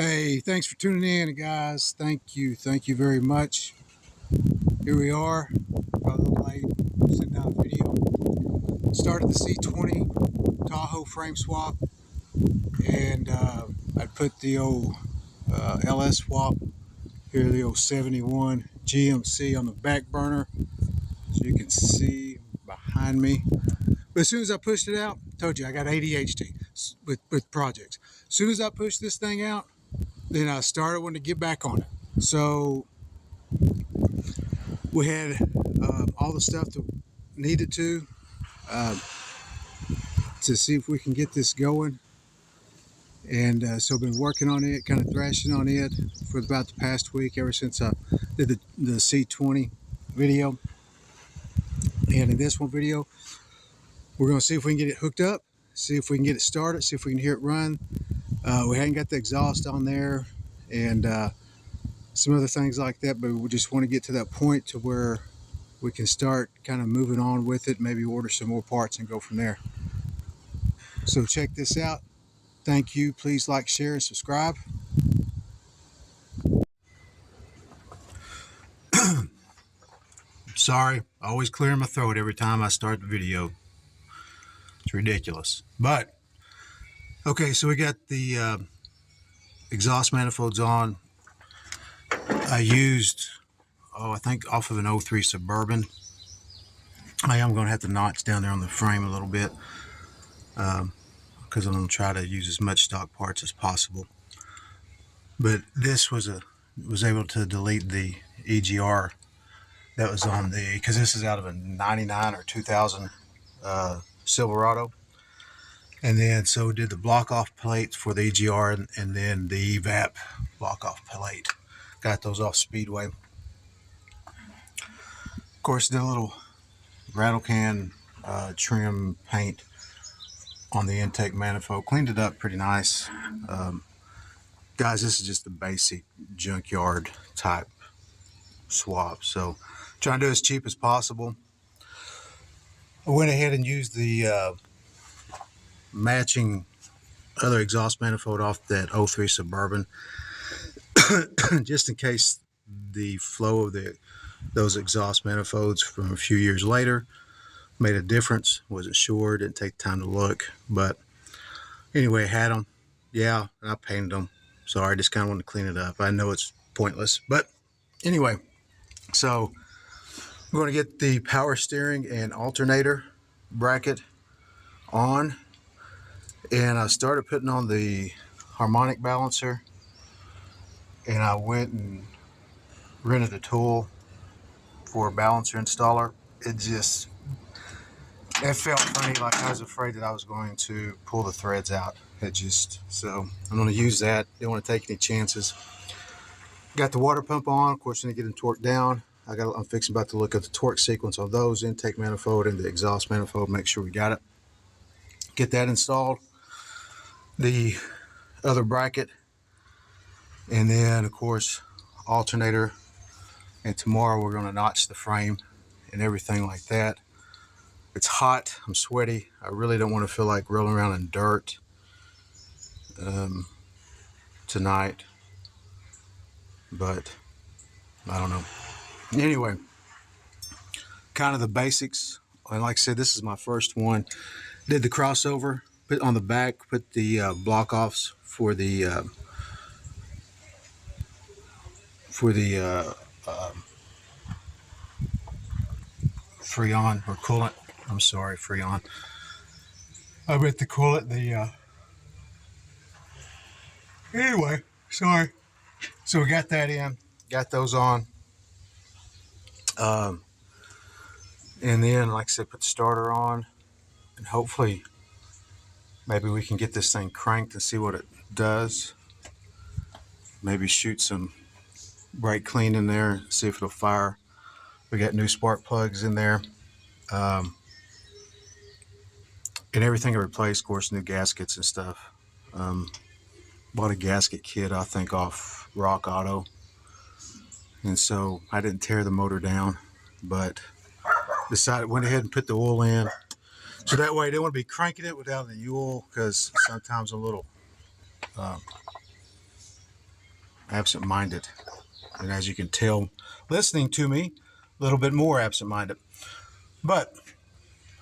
Hey, thanks for tuning in, guys. Thank you very much. Here we are, got a little late, sitting down a video. Started the C20 Tahoe frame swap, and I put the old LS swap here, the old 71 GMC on the back burner, so you can see behind me. But as soon as I pushed it out, I told you I got ADHD with projects. As soon as I pushed this thing out, then I started wanting to get back on it. So we had all the stuff that needed uh, to see if we can get this going. And so I've been working on it, kind of thrashing on it for about the past week, ever since I did the C20 video. And in this one video, we're going to see if we can get it hooked up, see if we can get it started, see if we can hear it run. We hadn't got the exhaust on there and some other things like that, but we just want to get to that point to where we can start kind of moving on with it, maybe order some more parts and go from there. So check this out. Thank you. Please like, share, and subscribe. Sorry, I always clear my throat every time I start the video. It's ridiculous. But, okay, so we got the exhaust manifolds on. I used, I think off of an 03 Suburban. I am going to have to notch down there on the frame a little bit because I'm going to try to use as much stock parts as possible. But this was able to delete the EGR that was on the, because this is out of a 99 or 2000 Silverado. And then so did the block off plates for the EGR and then the EVAP block off plate. Got those off Speedway. Of course, did a little rattle can trim paint on the intake manifold. Cleaned it up pretty nice. Guys, this is just the basic junkyard type swap. So trying to do as cheap as possible. I went ahead and used the matching other exhaust manifold off that 03 Suburban just in case the flow of those exhaust manifolds from a few years later made a difference. Wasn't sure, didn't take time to look, but anyway, had them. Yeah, I painted them. Sorry, I just kind of wanted to clean it up. I know it's pointless, but anyway, so I'm going to get the power steering and alternator bracket on, and I started putting on the harmonic balancer, and I went and rented a tool for a balancer installer. It felt funny, like I was afraid that I was going to pull the threads out. So I'm going to use that. Don't want to take any chances. Got the water pump on, of course, I need to get them torqued down. I'm fixing about to look at the torque sequence on those, intake manifold and the exhaust manifold, make sure we got it. Get that installed. The other bracket, and then of course alternator, and tomorrow we're going to notch the frame and everything like that. It's hot, I'm sweaty, I really don't want to feel like rolling around in dirt tonight, but I don't know. Anyway, kind of the basics, and like I said, this is my first one. Did the crossover, put on the back, put the block offs for the Freon or coolant. I'm sorry, Freon. I meant to call it the. Anyway, sorry. So we got that in, got those on, um, and then, like I said, put the starter on, and hopefully, maybe we can get this thing cranked and see what it does. Maybe shoot some brake clean in there, see if it'll fire. We got new spark plugs in there. Um, and everything I replaced, of course, new gaskets and stuff. Bought a gasket kit, I think, off Rock Auto. And so I didn't tear the motor down, but went ahead and put the oil in. So that way I didn't want to be cranking it without the oil, because sometimes a little absent-minded. And as you can tell, listening to me, a little bit more absent-minded. But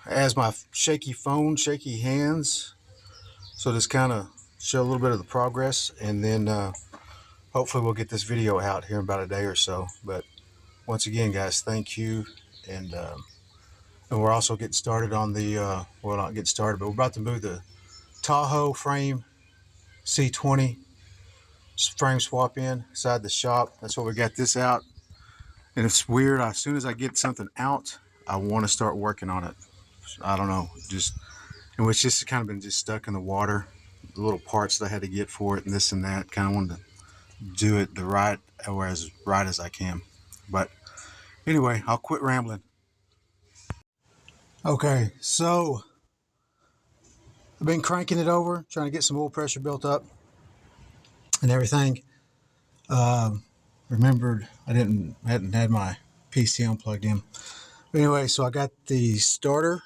as my shaky phone, shaky hands, so just kind of show a little bit of the progress, and then hopefully we'll get this video out here in about a day or so. But once again, guys, thank you. And we're also getting started on the, well, not getting started, but we're about to move the Tahoe frame C20 frame swap inside the shop. That's what we got this out. And it's weird. As soon as I get something out, I want to start working on it. I don't know, just, and it's just kind of been just stuck in the water. The little parts that I had to get for it and this and that. Kind of wanted to do it right as I can. But anyway, I'll quit rambling. Okay, so I've been cranking it over, trying to get some oil pressure built up and everything. Remembered I hadn't had my PC unplugged in. But anyway, so I got the starter,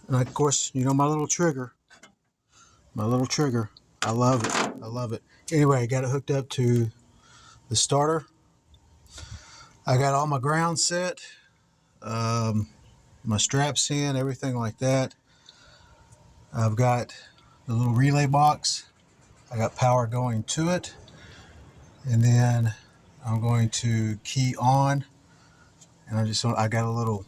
and of course, you know my little trigger. I love it. I love it. Anyway, I got it hooked up to the starter. I got all my ground set, my straps in, everything like that. I've got the little relay box. I got power going to it, and then I'm going to key on, and I got a little,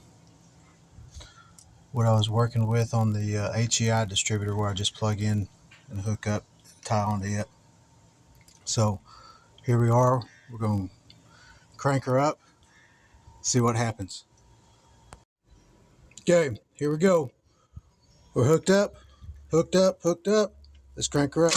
what I was working with on the HEI distributor, where I just plug in and hook up, tie onto it. So here we are. We're going to crank her up, see what happens. Okay, here we go. We're hooked up. Let's crank her up.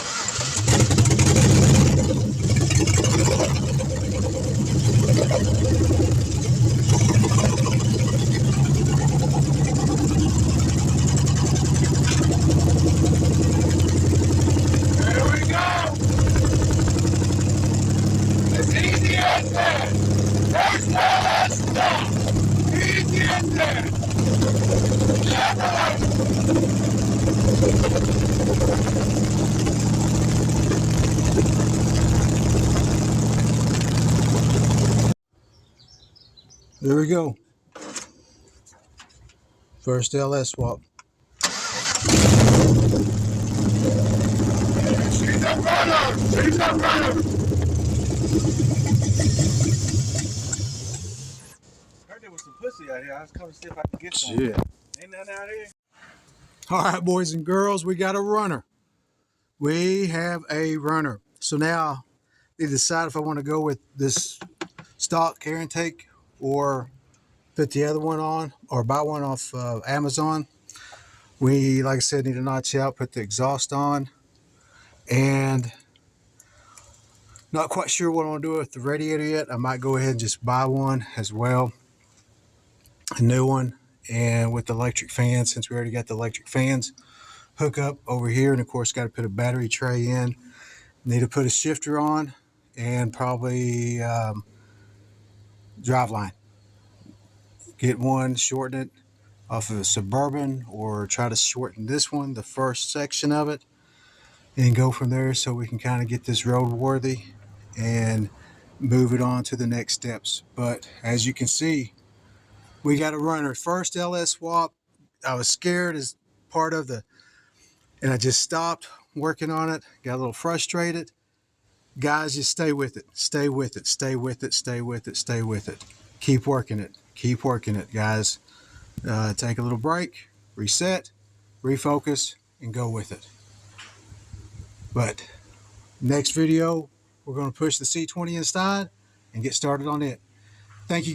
Here we go. It's easy as that. There's no less stuff. Easy as that. There we go. First LS swap. She's a runner! She's a runner! Heard there was some pussy out here. I was coming to see if I could get some. Shit. Ain't nothing out here? All right, boys and girls, we got a runner. We have a runner. So now I decide if I want to go with this stock air intake or put the other one on or buy one off Amazon. We, like I said, need to notch out, put the exhaust on, and not quite sure what I want to do with the radiator yet. I might go ahead and just buy one as well, a new one, and with the electric fans, since we already got the electric fans, hook up over here, and of course got to put a battery tray in. Need to put a shifter on, and probably drive line. Get one, shorten it off of a Suburban, or try to shorten this one, the first section of it, and go from there, so we can kind of get this roadworthy and move it on to the next steps. But as you can see, we got a runner. First LS swap. I was scared as part of the, and I just stopped working on it. Got a little frustrated. Guys, just stay with it. Stay with it. Stay with it. Stay with it. Stay with it. Keep working it. Keep working it, guys. Take a little break, reset, refocus, and go with it. But next video, we're going to push the C20 inside and get started on it. Thank you.